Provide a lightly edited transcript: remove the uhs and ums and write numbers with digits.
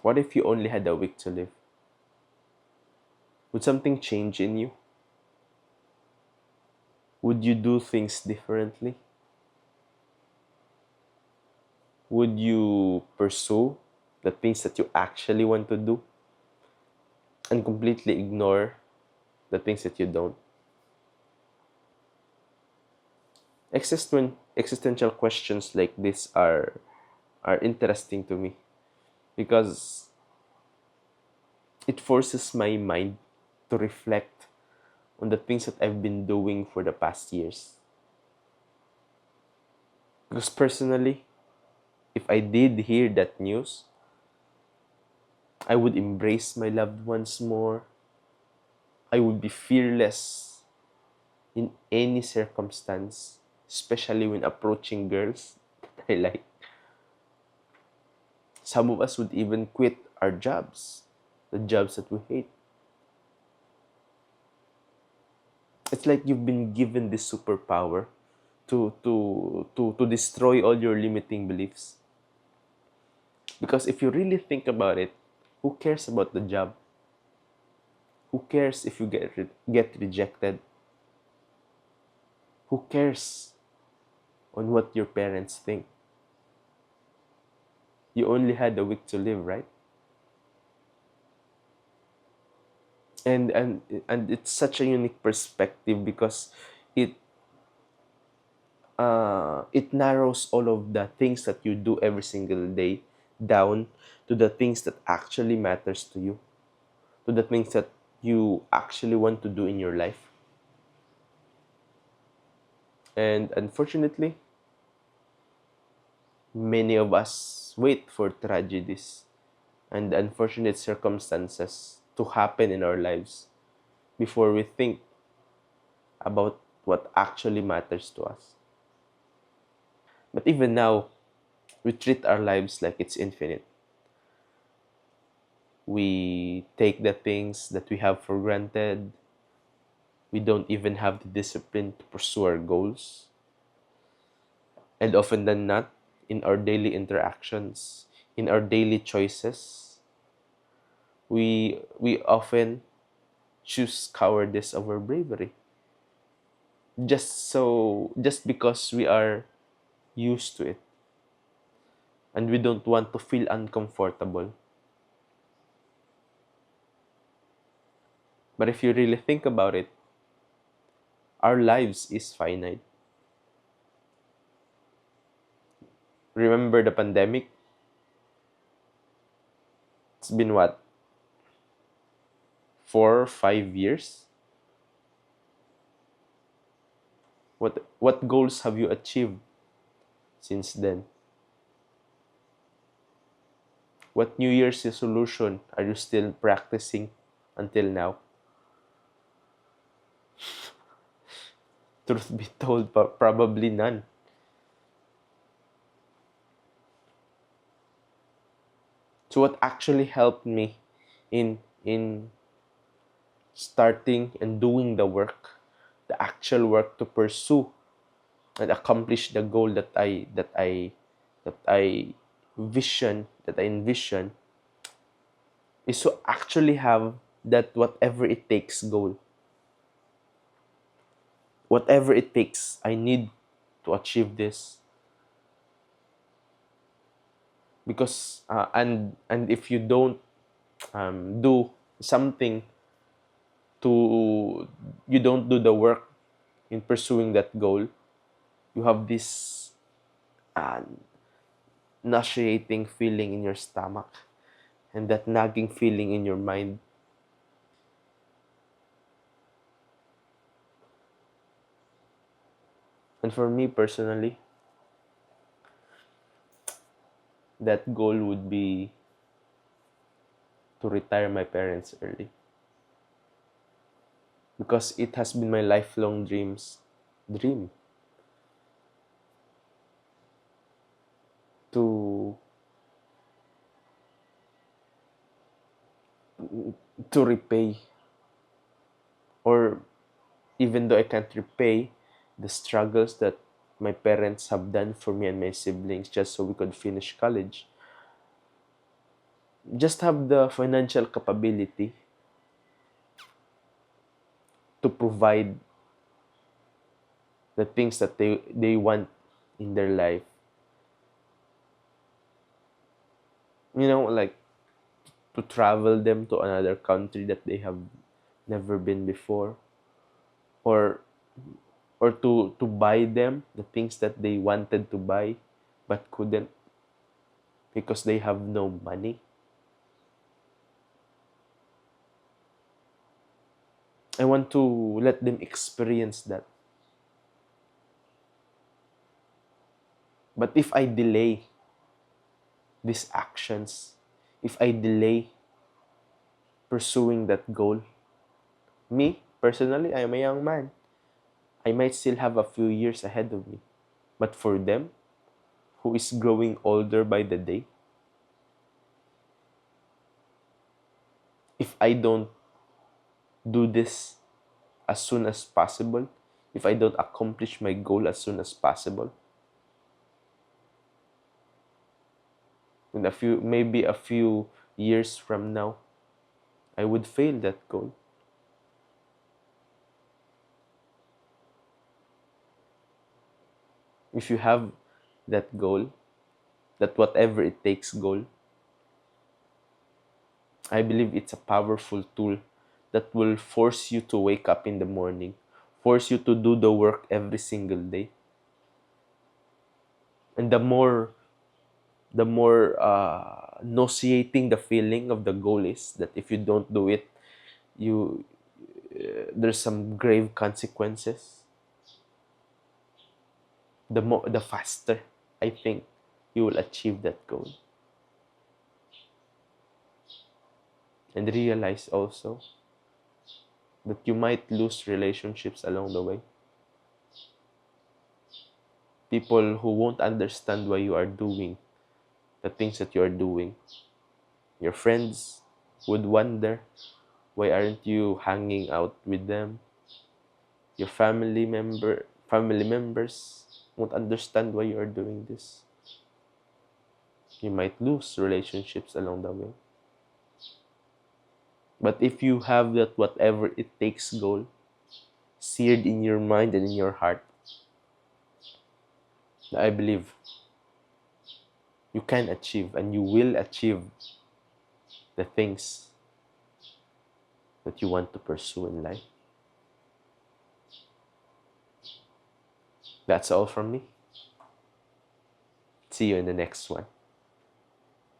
What if you only had a week to live? Would something change in you? Would you do things differently? Would you pursue the things that you actually want to do and completely ignore the things that you don't? Existential questions like this are interesting to me because it forces my mind to reflect on the things that I've been doing for the past years. Because personally, if I did hear that news, I would embrace my loved ones more. I would be fearless in any circumstance, especially when approaching girls that I like. Some of us would even quit our jobs, the jobs that we hate. It's like you've been given this superpower to destroy all your limiting beliefs. Because if you really think about it, who cares about the job? Who cares if you get rejected? Who cares on what your parents think? You only had a week to live, right? And it's such a unique perspective because it it narrows all of the things that you do every single day down to the things that actually matters to you, to the things that you actually want to do in your life. And unfortunately, many of us wait for tragedies and unfortunate circumstances to happen in our lives before we think about what actually matters to us. But even now, we treat our lives like it's infinite. We take the things that we have for granted. We don't even have the discipline to pursue our goals. And often than not, in our daily interactions, in our daily choices, we often choose cowardice over bravery. Just because we are used to it and we don't want to feel uncomfortable. But if you really think about it, our lives is finite. Remember the pandemic? It's been what, 4 or 5 years? What goals have you achieved since then? What New Year's resolution are you still practicing until now? Truth be told, probably none. So what actually helped me in starting and doing the work, the actual work to pursue and accomplish the goal that I envision is to actually have that whatever it takes goal. Whatever it takes, I need to achieve this because and if you don't do something to you don't do the work in pursuing that goal, you have this uh, nauseating feeling in your stomach and that nagging feeling in your mind. And for me personally, that goal would be to retire my parents early because it has been my lifelong dream to repay, or even though I can't repay the struggles that my parents have done for me and my siblings just so we could finish college, just have the financial capability to provide the things that they want in their life. Like to travel them to another country that they have never been before, or to buy them the things that they wanted to buy but couldn't because they have no money. I want to let them experience that. But if I delay these actions, if I delay pursuing that goal, me personally, I am a young man. I might still have a few years ahead of me. But for them, who is growing older by the day, if I don't do this as soon as possible, if I don't accomplish my goal as soon as possible, in maybe a few years from now, I would fail that goal. If you have that goal, that whatever it takes goal, I believe it's a powerful tool that will force you to wake up in the morning, force you to do the work every single day. And the more nauseating the feeling of the goal is, that if you don't do it, you there's some grave consequences. The faster I think you will achieve that goal. And realize also that you might lose relationships along the way. People who won't understand why you are doing the things that you are doing. Your friends would wonder, why aren't you hanging out with them? Your family members won't understand why you are doing this. You might lose relationships along the way. But if you have that whatever it takes goal seared in your mind and in your heart, I believe you can achieve and you will achieve the things that you want to pursue in life. That's all from me. See you in the next one.